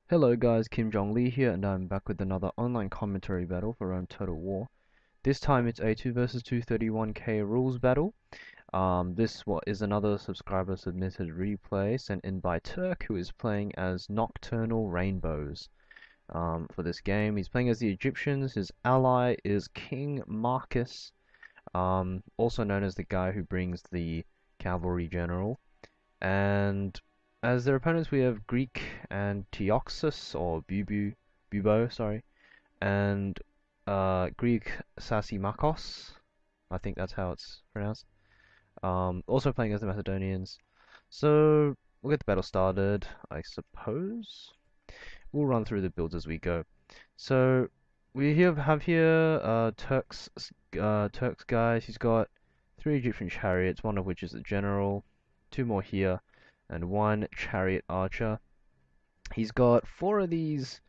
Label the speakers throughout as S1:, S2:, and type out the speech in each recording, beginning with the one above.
S1: Hello guys, Kim Jong Lee here, and I'm back with another online commentary battle for Total War. This time it's a 2 versus 2 31k rules battle. This is another subscriber submitted replay sent in by Turk, who is playing as Nocturnal Rainbows. For this game, he's playing as the Egyptians. His ally is King Marcus, also known as the guy who brings the cavalry general. And as their opponents, we have Greek ANTIOXUS or Bubo, sorry, and Greek XASIMACHOS. I think that's how it's pronounced. Also playing as the Macedonians. So we'll get the battle started, I suppose. We'll run through the builds as we go. So we have here Turk's guys. He's got 3 Egyptian chariots, one of which is the general, 2 more here, and 1 chariot archer. He's got 4 of these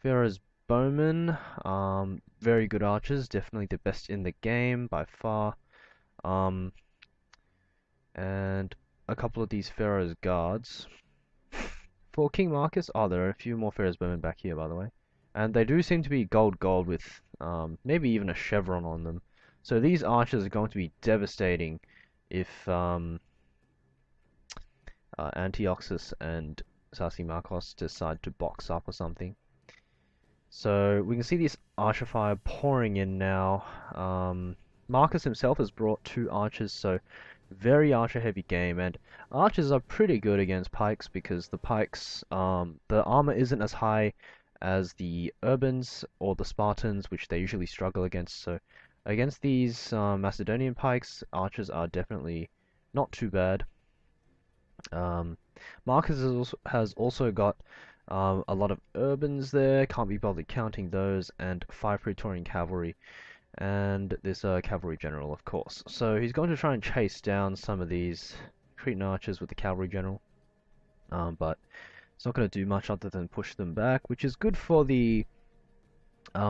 S1: Pharaoh's bowmen, very good archers, definitely the best in the game by far. And a couple of these Pharaoh's guards. For King Marcus, there are a few more Pharaoh's bowmen back here, by the way. And they do seem to be gold with maybe even a chevron on them. So these archers are going to be devastating if ANTIOXUS and XASIMACHOS decide to box up or something. So we can see this archer fire pouring in now. Marcus himself has brought 2 archers, so very archer heavy game, and archers are pretty good against pikes because the pikes, the armor isn't as high as the urbans or the Spartans, which they usually struggle against. So against these Macedonian pikes, archers are definitely not too bad. Marcus has also got a lot of urbans there, can't be bothered counting those, and 5 Praetorian cavalry, and this cavalry general, of course. So he's going to try and chase down some of these Cretan archers with the cavalry general, but it's not going to do much other than push them back, which is good for the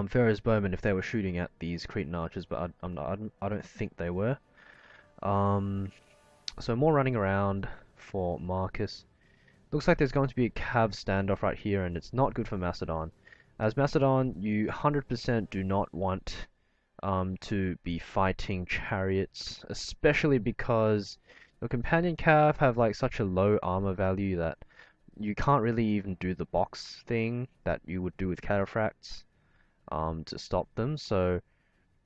S1: Pharaoh's bowmen if they were shooting at these Cretan archers, but I don't think they were. So more running around for Marcus. Looks like there's going to be a cav standoff right here, and it's not good for Macedon. As Macedon, you 100% do not want to be fighting chariots, especially because your companion cav have like such a low armor value that you can't really even do the box thing that you would do with cataphracts to stop them. So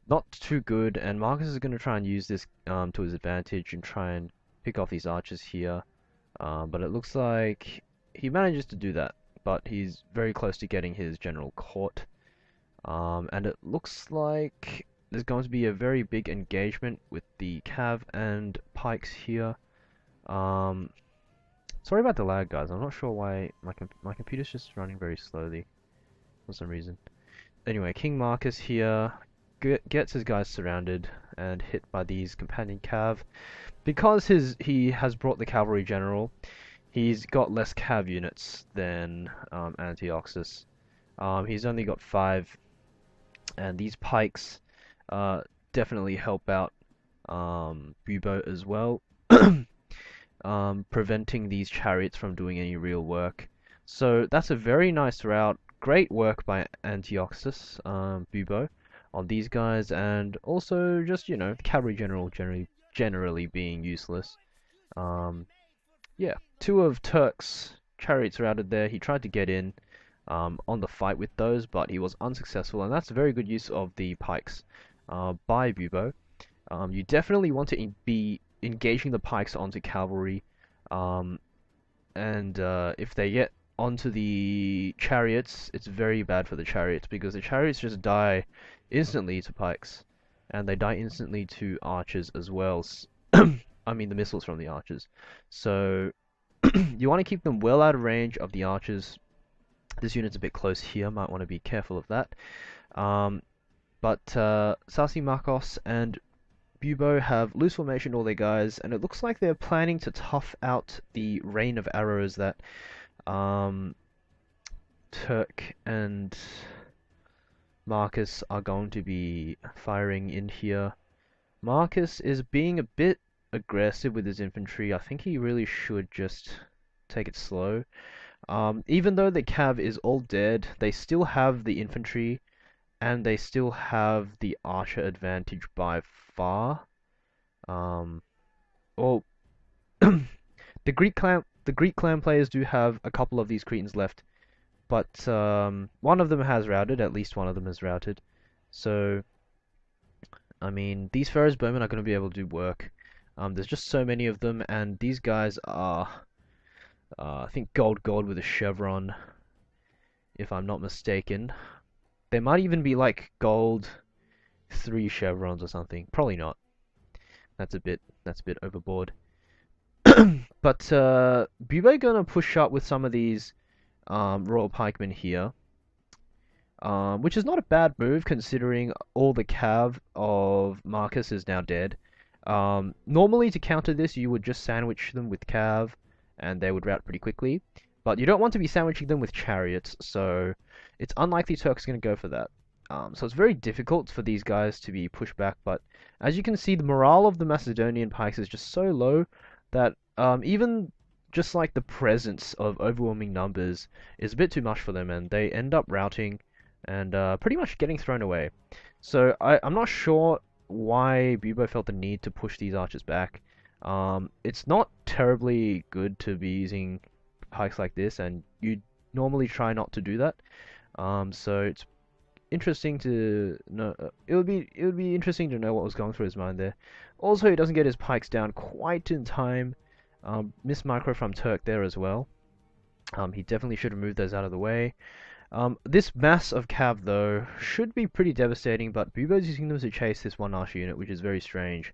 S1: not too good, and Marcus is going to try and use this to his advantage and try and pick off these archers here. But it looks like he manages to do that, but he's very close to getting his general caught. And it looks like there's going to be a very big engagement with the cav and pikes here. Sorry about the lag, guys. I'm not sure why my computer's just running very slowly for some reason. Anyway, King Marcus here gets his guys surrounded and hit by these companion cav. Because he has brought the cavalry general, he's got less cav units than ANTIOXUS. He's only got 5, and these pikes definitely help out Bubo as well, preventing these chariots from doing any real work. So that's a very nice route. Great work by ANTIOXUS, Bubo, on these guys, and also just, you know, the cavalry general generally being useless. Yeah, 2 of Turk's chariots routed there. He tried to get in on the fight with those, but he was unsuccessful, and that's a very good use of the pikes by Bubo. You definitely want to be engaging the pikes onto cavalry, and if they get onto the chariots, it's very bad for the chariots, because the chariots just die instantly to pikes, and they die instantly to archers as well. I mean the missiles from the archers. So you want to keep them well out of range of the archers. This unit's a bit close here, might want to be careful of that. But XASIMACHOS and Bubo have loose formation all their guys, and it looks like they're planning to tough out the rain of arrows that Turk and Marcus are going to be firing in here. Marcus is being a bit aggressive with his infantry. I think he really should just take it slow. Even though the cav is all dead, they still have the infantry and they still have the archer advantage by far. Um, well, the Greek clan players do have a couple of these Cretans left, but one of them has routed. At least one of them has routed. So I mean, these Pharaoh's Bowmen are going to be able to do work. There's just so many of them, and these guys are, I think, gold with a chevron, if I'm not mistaken. They might even be like gold 3 chevrons or something. Probably not. That's a bit overboard. But Bubo gonna push up with some of these Royal Pikemen here, which is not a bad move considering all the cav of Marcus is now dead. Normally to counter this, you would just sandwich them with cav, and they would rout pretty quickly. But you don't want to be sandwiching them with chariots, so it's unlikely Turk's going to go for that. So it's very difficult for these guys to be pushed back, but as you can see, the morale of the Macedonian pikes is just so low that even just like the presence of overwhelming numbers is a bit too much for them, and they end up routing and pretty much getting thrown away. So I'm not sure why Bubo felt the need to push these archers back. It's not terribly good to be using pikes like this, and you normally try not to do that. So it's interesting to know. It would be interesting to know what was going through his mind there. Also, he doesn't get his pikes down quite in time. Missed micro from Turk there as well. He definitely should have moved those out of the way. This mass of cav though should be pretty devastating, but Bubo's using them to chase this one archer unit, which is very strange.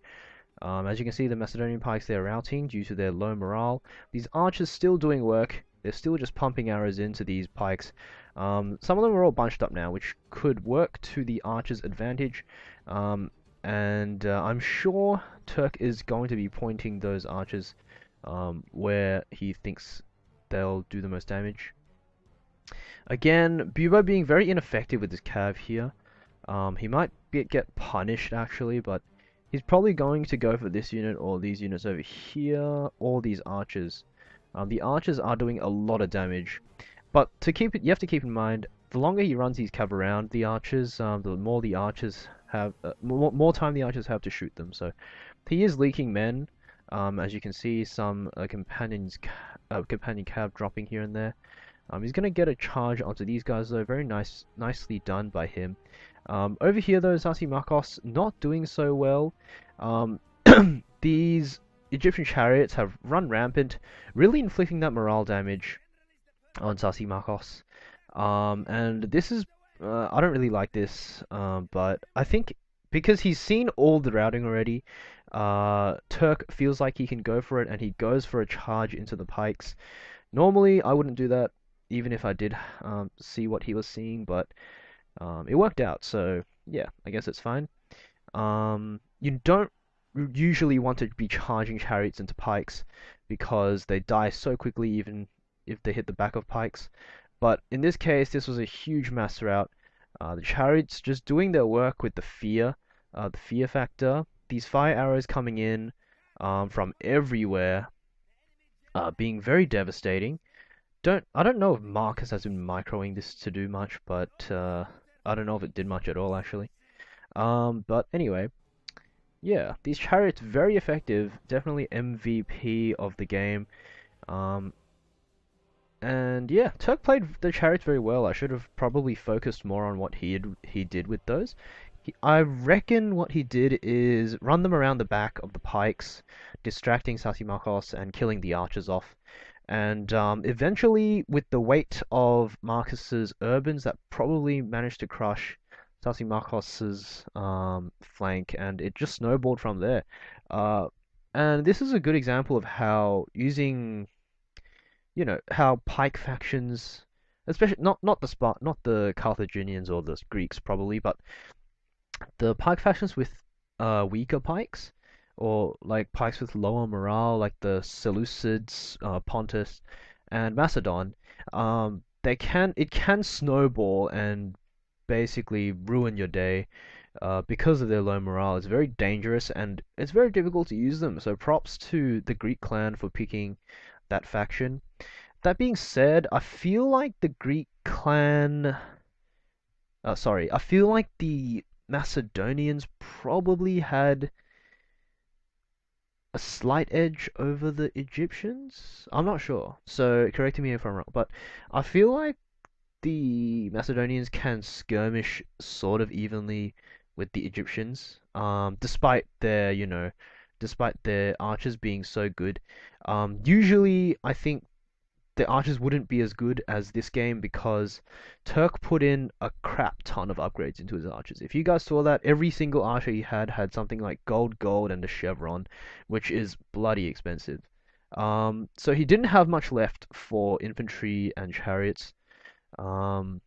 S1: As you can see, the Macedonian pikes they're routing due to their low morale. These archers still doing work. They're still just pumping arrows into these pikes. Some of them are all bunched up now, which could work to the archers' advantage. And I'm sure Turk is going to be pointing those archers where he thinks they'll do the most damage. Again, Bubo being very ineffective with this cav here. He might get punished actually, but he's probably going to go for this unit or these units over here, or these archers. The archers are doing a lot of damage, but you have to keep in mind, the longer he runs these cav around the archers, the more the archers have, more time the archers have to shoot them. So he is leaking men. As you can see, some companion cav dropping here and there. He's going to get a charge onto these guys though, very nicely done by him. Over here though, XASIMACHOS not doing so well. These Egyptian chariots have run rampant, really inflicting that morale damage on XASIMACHOS. And this is, I don't really like this, but I think because he's seen all the routing already, Turk feels like he can go for it, and he goes for a charge into the pikes. Normally, I wouldn't do that, even if I did see what he was seeing, but it worked out, so yeah, I guess it's fine. You don't usually want to be charging chariots into pikes because they die so quickly even if they hit the back of pikes. But in this case, this was a huge mass rout. The chariots just doing their work with the fear factor. These fire arrows coming in from everywhere, being very devastating. I don't know if Marcus has been microing this to do much, but I don't know if it did much at all actually. But anyway, yeah, these chariots very effective, definitely MVP of the game. And yeah, Turk played the chariots very well. I should have probably focused more on what he did with those. I reckon what he did is run them around the back of the pikes, distracting XASIMACHOS and killing the archers off. And eventually, with the weight of Marcus's urbans, that probably managed to crush XASIMACHOS's flank, and it just snowballed from there. And this is a good example of how using, how pike factions, especially not the Carthaginians or the Greeks probably, but the pike factions with weaker pikes, or like pikes with lower morale, like the Seleucids, Pontus, and Macedon, it can snowball and basically ruin your day because of their low morale. It's very dangerous and it's very difficult to use them. So props to the Greek clan for picking that faction. that being said, I feel like the Greek clan. Sorry, I feel like the Macedonians probably had a slight edge over the Egyptians. I'm not sure, so correct me if I'm wrong, but I feel like the Macedonians can skirmish sort of evenly with the Egyptians, despite their archers being so good. Usually, I think the archers wouldn't be as good as this game because Turk put in a crap ton of upgrades into his archers. If you guys saw that, every single archer he had something like gold, and a chevron, which is bloody expensive. So he didn't have much left for infantry and chariots. Um,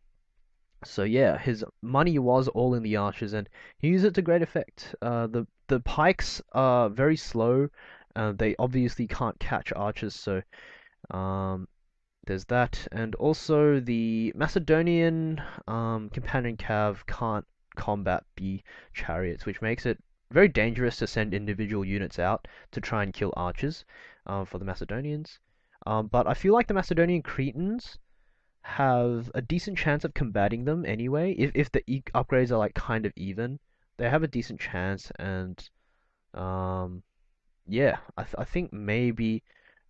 S1: so yeah, his money was all in the archers, and he used it to great effect. The pikes are very slow. They obviously can't catch archers, so um, there's that, and also the Macedonian companion cav can't combat the chariots, which makes it very dangerous to send individual units out to try and kill archers for the Macedonians. But I feel like the Macedonian Cretans have a decent chance of combating them anyway. If the upgrades are like kind of even, they have a decent chance, and um, yeah, I think maybe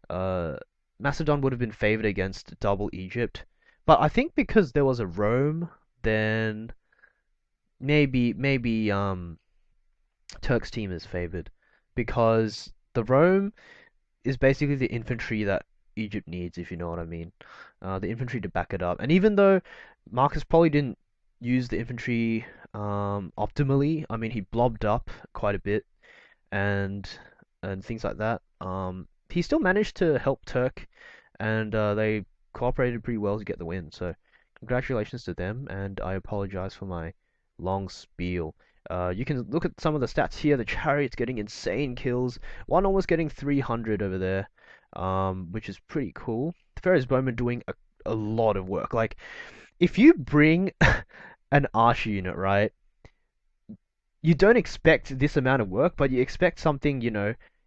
S1: uh, Macedon would have been favored against double Egypt. But I think because there was a Rome, then maybe Turk's team is favored because the Rome is basically the infantry that Egypt needs, if you know what I mean. The infantry to back it up. And even though Marcus probably didn't use the infantry optimally, I mean he blobbed up quite a bit and things like that. He still managed to help Turk, and they cooperated pretty well to get the win. So congratulations to them, and I apologize for my long spiel. You can look at some of the stats here. The Chariot's getting insane kills. One almost getting 300 over there, which is pretty cool. The Pharaoh's Bowman doing a lot of work. Like, if you bring an Archer unit, right, you don't expect this amount of work, but you expect something,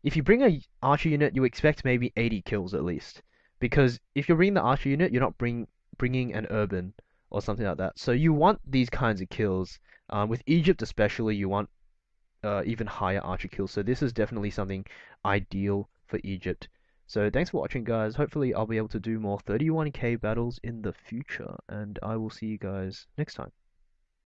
S1: if you bring a archer unit, you expect maybe 80 kills at least. Because if you're bringing the archer unit, you're not bringing an urban or something like that. So you want these kinds of kills. With Egypt especially, you want even higher archer kills. So this is definitely something ideal for Egypt. So thanks for watching, guys. Hopefully I'll be able to do more 31k battles in the future, and I will see you guys next time.